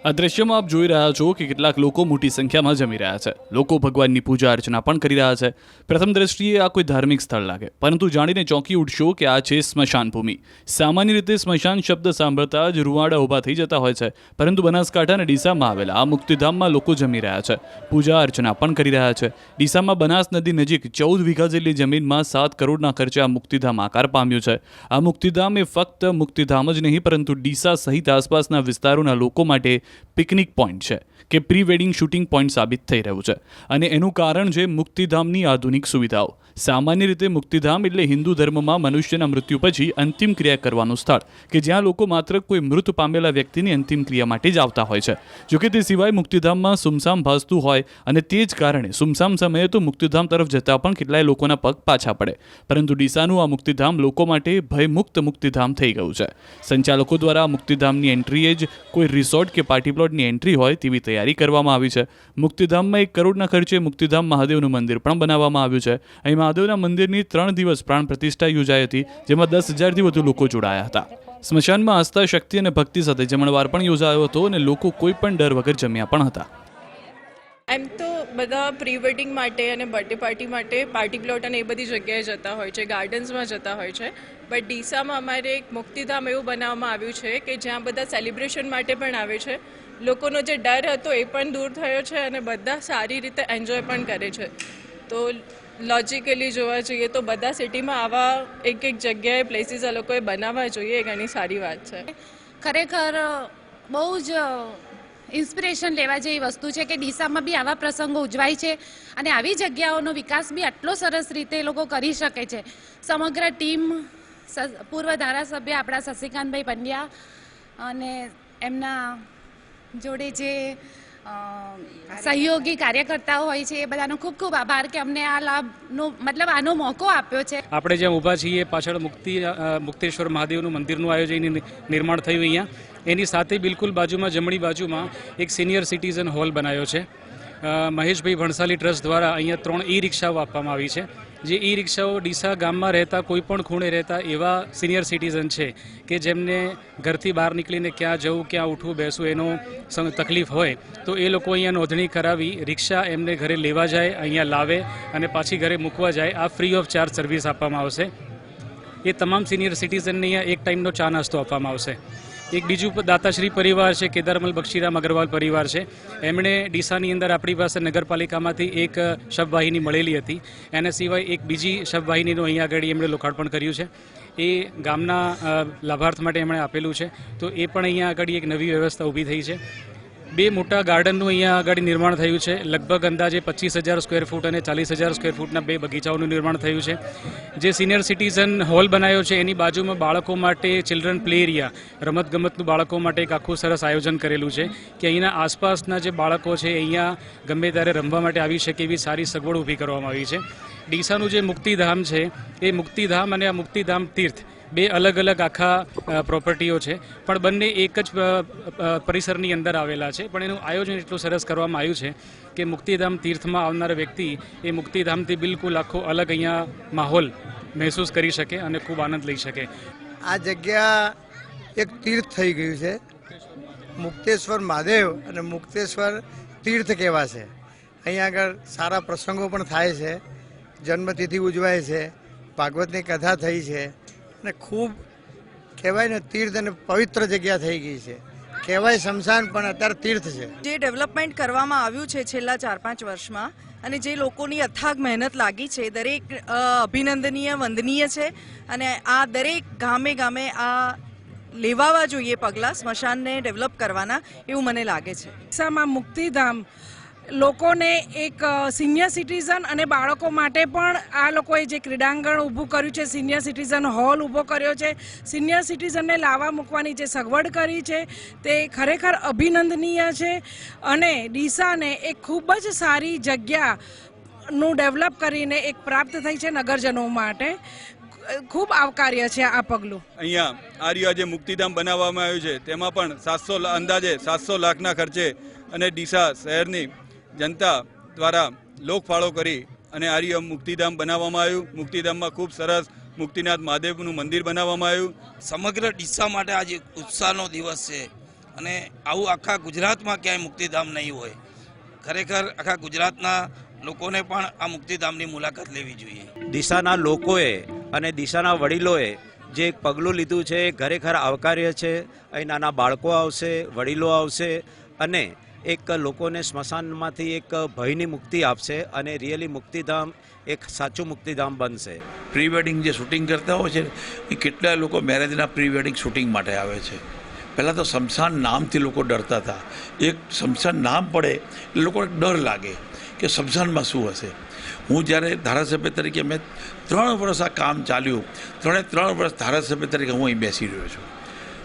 આ દ્રશ્યમાં આપ જોઈ રહ્યા છો કે કેટલાક લોકો મોટી સંખ્યામાં જમી રહ્યા છે. લોકો ભગવાનની પૂજા અર્ચના પણ કરી રહ્યા છે. પ્રથમ દ્રષ્ટિએ આ કોઈ ધાર્મિક સ્થળ લાગે, પરંતુ જાણીને ચોંકી ઉઠશો કે આ છે સ્મશાન ભૂમિ. સામાન્ય રીતે સ્મશાન શબ્દ સાંભળતા જ રૂવાડા ઊભા થઈ જતા હોય છે, પરંતુ બનાસકાંઠા અને ડીસામાં આવેલા આ મુક્તિધામમાં લોકો જમી રહ્યા છે, પૂજા અર્ચના પણ કરી રહ્યા છે. ડીસામાં બનાસ નદી નજીક 14 વીઘા જેટલી જમીનમાં 7 કરોડના ખર્ચે આ મુક્તિધામ આકાર પામ્યું છે. આ મુક્તિધામ એ ફક્ત મુક્તિધામ જ નહીં, પરંતુ ડીસા સહિત આસપાસના વિસ્તારોના લોકો માટે પિકનિક પોઈન્ટ છે કે પ્રી વેડિંગ શૂટિંગ પોઈન્ટ સાબિત થઈ રહ્યું છે. અને એનું કારણ છે મુક્તિધામની આધુનિક સુવિધાઓ. સામાન્ય રીતે મુક્તિધામ એટલે હિન્દુ ધર્મમાં મનુષ્યના મૃત્યુ પછી અંતિમ ક્રિયા કરવાનું સ્થળ કે જ્યાં લોકો માત્ર કોઈ મૃત પામેલા વ્યક્તિની અંતિમ ક્રિયા માટે જ આવતા હોય છે. જોકે તે સિવાય મુક્તિધામમાં સુમસામ ભાસતું હોય અને તે જ કારણે સુમસામ સમયે તો મુક્તિધામ તરફ જતા પણ કેટલાય લોકોના પગ પાછા પડે. પરંતુ ડીસાનું આ મુક્તિધામ લોકો માટે ભયમુક્ત મુક્તિધામ થઈ ગયું છે. સંચાલકો દ્વારા મુક્તિધામની એન્ટ્રીએ જ કોઈ રિસોર્ટ કે પાર્ટી પ્લોટની એન્ટ્રી હોય તેવી તૈયારી કરવામાં આવી છે. મુક્તિધામમાં 1 કરોડના ખર્ચે મુક્તિધામ મહાદેવનું મંદિર પણ બનાવવામાં આવ્યું છે. અહીં મહાદેવના મંદિરની 3 દિવસ પ્રાણ પ્રતિષ્ઠા યોજાઈ હતી, જેમાં 10,000થી વધુ લોકો જોડાયા હતા. સ્મશાનમાં આસ્થા, શક્તિ અને ભક્તિ સાથે જમણવાર પણ યોજાયો હતો અને લોકો કોઈ પણ ડર વગર જમ્યા પણ હતા. એમ તો બધા પ્રી વેડિંગ માટે અને બર્થડે પાર્ટી માટે પાર્ટી પ્લોટ અને એ બધી જગ્યાએ જતા હોય છે, ગાર્ડન્સમાં જતા હોય છે. બટ ડીસામાં અમારે એક મુક્તિધામ એવું બનાવવામાં આવ્યું છે કે જ્યાં બધા સેલિબ્રેશન માટે પણ આવે છે. લોકોનો જે ડર હતો એ પણ દૂર થયો છે અને બધા સારી રીતે એન્જોય પણ કરે છે. તો લોજિકલી જોવા જઈએ તો બધા સિટીમાં આવા એક જગ્યાએ પ્લેસીસ આ લોકોએ બનાવવા જોઈએ, એ ઘણી સારી વાત છે. ખરેખર બહુ જ ઇન્સ્પિરેશન લેવા જેવી વસ્તુ છે કે ડીસામાં બી આવા પ્રસંગો ઉજવાય છે અને આવી જગ્યાઓનો વિકાસ બી આટલો સરસ રીતે એ લોકો કરી શકે છે. સમગ્ર ટીમ, પૂર્વ ધારાસભ્ય આપણા શશિકાંતભાઈ પંડ્યા અને એમના જોડે જે સહયોગી કાર્યકર્તાઓ હોય છે એ બધાનો ખૂબ ખૂબ આભાર કે અમને આ લાભનો મતલબ આનો મોકો આપ્યો છે. આપણે જ્યાં ઊભા છીએ પાછળ મુક્તેશ્વર મહાદેવનું મંદિરનું આયોજન નિર્માણ થયું અહીંયા. એની સાથે બિલકુલ બાજુમાં જમણી બાજુમાં એક સિનિયર સિટીઝન હોલ બનાવ્યો છે. મહેશભાઈ ભણસાલી ટ્રસ્ટ દ્વારા અહીંયા 3 ઈ રિક્ષાઓ આપવામાં આવી છે. જે ઈ રિક્ષાઓ ડીસા ગામમાં રહેતા કોઈ પણ ખૂણે રહેતા એવા સિનિયર સિટીઝન છે કે જેમને ઘરથી બહાર નીકળીને ક્યાં જવું, ક્યાં ઉઠવું બેસવું એનો તકલીફ હોય તો એ લોકો અહીંયા નોંધણી કરાવી રિક્ષા એમને ઘરે લેવા જાય, અહીંયા લાવે અને પાછી ઘરે મૂકવા જાય. આ ફ્રી ઓફ ચાર્જ સર્વિસ આપવામાં આવશે. એ તમામ સિનિયર સિટીઝનને અહીંયા એક ટાઈમનો ચા નાસ્તો આપવામાં આવશે. એક બીજું દાતાશ્રી પરિવાર છે, કેદારમલ બક્ષીરામ અગ્રવાલ પરિવાર છે. એમણે ડીસાની અંદર આપણી પાસે નગરપાલિકામાંથી એક શબવાહિની મળેલી હતી. એના સિવાય એક બીજી શબવાહિનીનું અહીંયા આગળ એમણે લોકાર્પણ કર્યું છે. એ ગામના લાભાર્થ માટે એમણે આપેલું છે. તો એ પણ અહીંયા આગળ એક નવી વ્યવસ્થા ઊભી થઈ છે. 2 મોટા ગાર્ડનનું અહીંયા આગળ નિર્માણ થયું છે. લગભગ અંદાજે 25,000 સ્ક્વેર ફૂટ અને 40,000 સ્ક્વેર ફૂટના 2 બગીચાઓનું નિર્માણ થયું છે. જે સિનિયર સિટીઝન હોલ બનાવ્યો છે એની બાજુમાં બાળકો માટે ચિલ્ડ્રન પ્લે એરિયા, રમતગમતનું બાળકો માટે એક આખું સરસ આયોજન કરેલું છે કે અહીંના આસપાસના જે બાળકો છે અહીંયા ગમે ત્યારે રમવા માટે આવી શકે એવી સારી સગવડ ઊભી કરવામાં આવી છે. ડીસાનું જે મુક્તિધામ છે એ મુક્તિધામ અને આ મુક્તિધામ તીર્થ 2 અલગ અલગ આખા પ્રોપર્ટીઓ છે, પણ બંને એક જ પરિસરની અંદર આવેલા છે. પણ એનું આયોજન એટલું સરસ કરવામાં આવ્યું છે કે મુક્તિધામ તીર્થમાં આવનાર વ્યક્તિ એ મુક્તિધામથી બિલકુલ આખો અલગ અહીંયા માહોલ મહેસૂસ કરી શકે અને ખૂબ આનંદ લઈ શકે. આ જગ્યા એક તીર્થ થઈ ગયું છે. મુક્તેશ્વર મહાદેવ અને મુક્તેશ્વર તીર્થ કહેવા છે. અહીંયા આગળ સારા પ્રસંગો પણ થાય છે, જન્મતિથિ ઉજવાય છે, ભાગવતની કથા થઈ છે અને ખૂબ કહેવાય ને તીર્થ અને પવિત્ર જગ્યા થઈ ગઈ છે. કહેવાય શમશાન પણ અત્યારે તીર્થ છે. જે ડેવલપમેન્ટ કરવામાં આવ્યું છે છેલ્લા 4-5 વર્ષમાં અને જે લોકોની અથાગ મહેનત લાગી છે, દરેક અભિનંદનીય, વંદનીય છે અને આ દરેક ગામે ગામે આ લેવાવા જોઈએ પગલાં સ્મશાનને ડેવલપ કરવાના, એવું મને લાગે છે. ડીસામાં મુક્તિધામ લોકોને એક સિનિયર સિટીઝન અને બાળકો માટે પણ આ લોકોએ જે ક્રીડાંગણ ઊભું કર્યું છે, સિનિયર સિટીઝન હોલ ઊભો કર્યો છે, સિનિયર સિટીઝનને લાવવા મૂકવાની જે સગવડ કરી છે તે ખરેખર અભિનંદનીય છે અને ડીસાને એક ખૂબ જ સારી જગ્યાનું ડેવલપ કરીને એક પ્રાપ્ત થઈ છે નગરજનો માટે. ખૂબ આવકાર્ય છે આ પગલું. અહીંયા આ જે મુક્તિધામ બનાવવામાં આવ્યું છે તેમાં પણ અંદાજે 700 લાખના ખર્ચે અને ડીસા શહેરની જનતા દ્વારા લોકફાળો કરી અને આ મુક્તિધામ બનાવવામાં આવ્યું. મુક્તિધામમાં ખૂબ સરસ મુક્તિનાથ મહાદેવનું મંદિર બનાવવામાં આવ્યું. સમગ્ર ડીસા માટે આજે ઉત્સાહનો દિવસ છે. અને આવું આખા ગુજરાતમાં ક્યાંય મુક્તિધામ નહીં હોય. ખરેખર આખા ગુજરાતના લોકોને પણ આ મુક્તિધામની મુલાકાત લેવી જોઈએ. ડીસાના લોકોએ અને ડીસાના વડીલોએ જે એક પગલું લીધું છે એ ખરેખર આવકાર્ય છે. અહીં નાના બાળકો આવશે, વડીલો આવશે અને એક લોકોને સ્મશાનમાંથી એક ભયની મુક્તિ આપશે અને રિયલી મુક્તિધામ એક સાચું મુક્તિધામ બનશે. પ્રી વેડિંગ જે શૂટિંગ કરતા હોય છે એ કેટલાય લોકો મેરેજના પ્રી વેડિંગ શૂટિંગ માટે આવે છે. પહેલાં તો શમશાન નામથી લોકો ડરતા હતા. એક શમશાન નામ પડે એટલે લોકોને ડર લાગે કે શમશાનમાં શું હશે. હું જ્યારે ધારાસભ્ય તરીકે મેં 3 વર્ષ આ કામ ચાલ્યું, 3 વર્ષ ધારાસભ્ય તરીકે હું અહીં બેસી રહ્યો છું.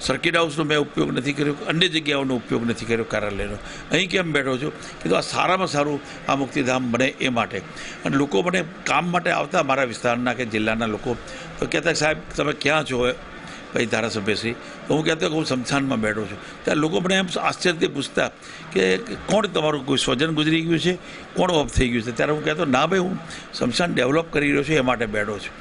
સર્કિટ હાઉસનો મેં ઉપયોગ નથી કર્યો, અન્ય જગ્યાઓનો ઉપયોગ નથી કર્યો કાર્યાલયનો. અહીં કેમ બેઠો છું કે તો આ સારામાં સારું આ મુક્તિધામ બને એ માટે. અને લોકો મને કામ માટે આવતા મારા વિસ્તારના કે જિલ્લાના લોકો તો કહેતા સાહેબ તમે ક્યાં છો ભાઈ ધારાસભ્યશ્રી? તો હું કહેતો કે હું શમશાનમાં બેઠો છું. ત્યારે લોકો મને એમ આશ્ચર્યથી પૂછતા કે કોણ તમારું કોઈ સ્વજન ગુજરી ગયું છે, કોણ ઓફ થઈ ગયું છે? ત્યારે હું કહેતો ના ભાઈ હું શમશાન ડેવલપ કરી રહ્યો છું એ માટે બેઠો છું.